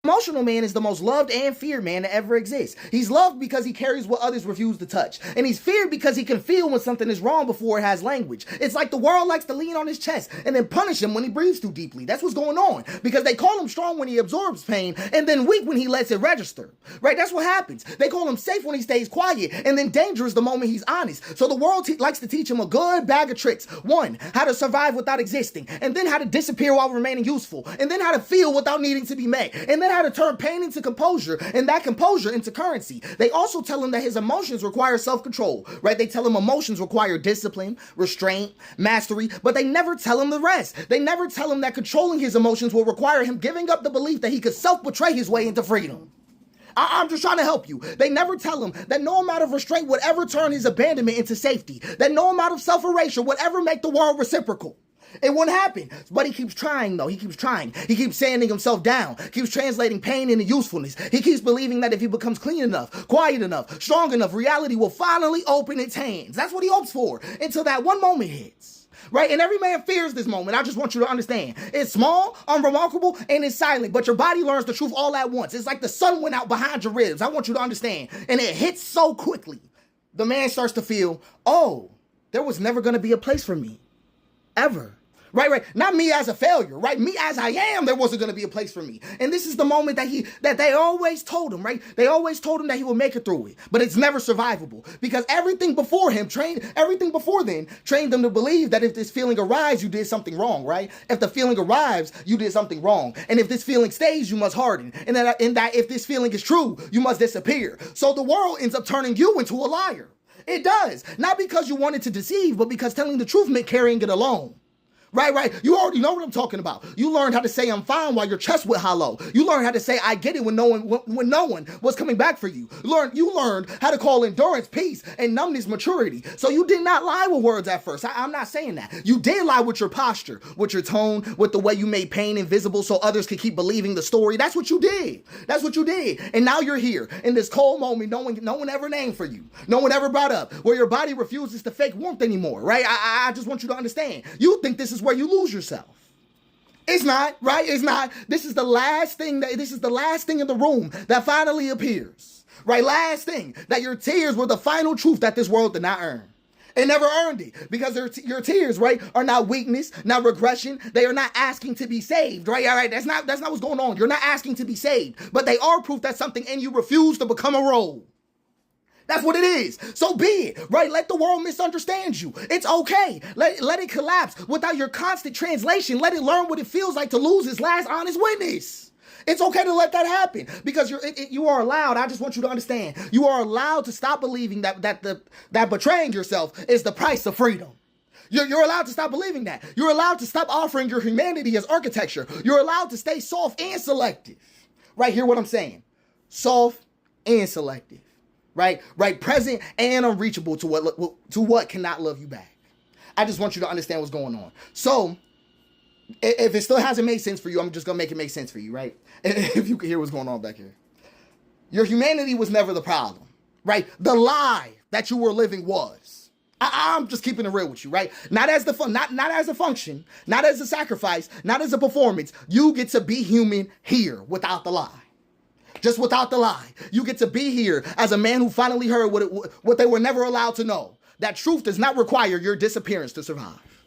emotional man is the most loved and feared man that ever exists. He's loved because he carries what others refuse to touch. And he's feared because he can feel when something is wrong before it has language. It's like the world likes to lean on his chest and then punish him when he breathes too deeply. That's what's going on. Because they call him strong when he absorbs pain and then weak when he lets it register. Right? That's what happens. They call him safe when he stays quiet and then dangerous the moment he's honest. So the world likes to teach him a good bag of tricks. One, how to survive without existing, and then how to disappear while remaining useful, and then how to feel without needing to be met, and then how to turn pain into composure, and that composure into currency. They also tell him that his emotions require self-control, right? They tell him emotions require discipline, restraint, mastery, but they never tell him the rest. They never tell him that controlling his emotions will require him giving up the belief that he could self-betray his way into freedom. I'm just trying to help you. They never tell him that no amount of restraint would ever turn his abandonment into safety, that no amount of self-erasure would ever make the world reciprocal. It won't happen. But he keeps trying, though. He keeps trying. He keeps sanding himself down, keeps translating pain into usefulness. He keeps believing that if he becomes clean enough, quiet enough, strong enough, reality will finally open its hands. That's what he hopes for until that one moment hits. Right? And every man fears this moment. I just want you to understand. It's small, unremarkable, and it's silent. But your body learns the truth all at once. It's like the sun went out behind your ribs. I want you to understand. And it hits so quickly. The man starts to feel, oh, there was never going to be a place for me. Ever. Right. Not me as a failure, right? Me as I am, there wasn't going to be a place for me. And this is the moment that they always told him, right? They always told him that he would make it through it, but it's never survivable because everything before then trained them to believe that if this feeling arrives, you did something wrong, right? If the feeling arrives, you did something wrong. And if this feeling stays, you must harden. And that if this feeling is true, you must disappear. So the world ends up turning you into a liar. It does. Not because you wanted to deceive, but because telling the truth meant carrying it alone. Right. You already know what I'm talking about. You learned how to say I'm fine while your chest went hollow. You learned how to say I get it when no one was coming back for you. You learned how to call endurance peace and numbness maturity. So you did not lie with words at first. I'm not saying that. You did lie with your posture, with your tone, with the way you made pain invisible so others could keep believing the story. That's what you did. And now you're here in this cold moment no one ever named for you. No one ever brought up where your body refuses to fake warmth anymore, right? I just want you to understand. You think this is where you lose yourself. It's not, right? It's not. This is the last thing in the room that finally appears. Right? Last thing, that your tears were the final truth that this world did not earn. It never earned it because your tears, right, are not weakness, not regression. They are not asking to be saved, right? All right, that's not what's going on. You're not asking to be saved, but they are proof that something in you refused to become a role. That's what it is. So be it, right? Let the world misunderstand you. It's okay. Let it collapse without your constant translation. Let it learn what it feels like to lose its last honest witness. It's okay to let that happen because you are allowed. I just want you to understand. You are allowed to stop believing that betraying yourself is the price of freedom. You're allowed to stop believing that. You're allowed to stop offering your humanity as architecture. You're allowed to stay soft and selective. Right, hear what I'm saying. Soft and selective. Right, present and unreachable to what cannot love you back. I just want you to understand what's going on. So, if it still hasn't made sense for you, I'm just gonna make it make sense for you, right? If you can hear what's going on back here, your humanity was never the problem, right? The lie that you were living was. I'm just keeping it real with you, right? Not as not as a function, not as a sacrifice, not as a performance. You get to be human here without the lie. Just without the lie. You get to be here as a man who finally heard what they were never allowed to know. That truth does not require your disappearance to survive.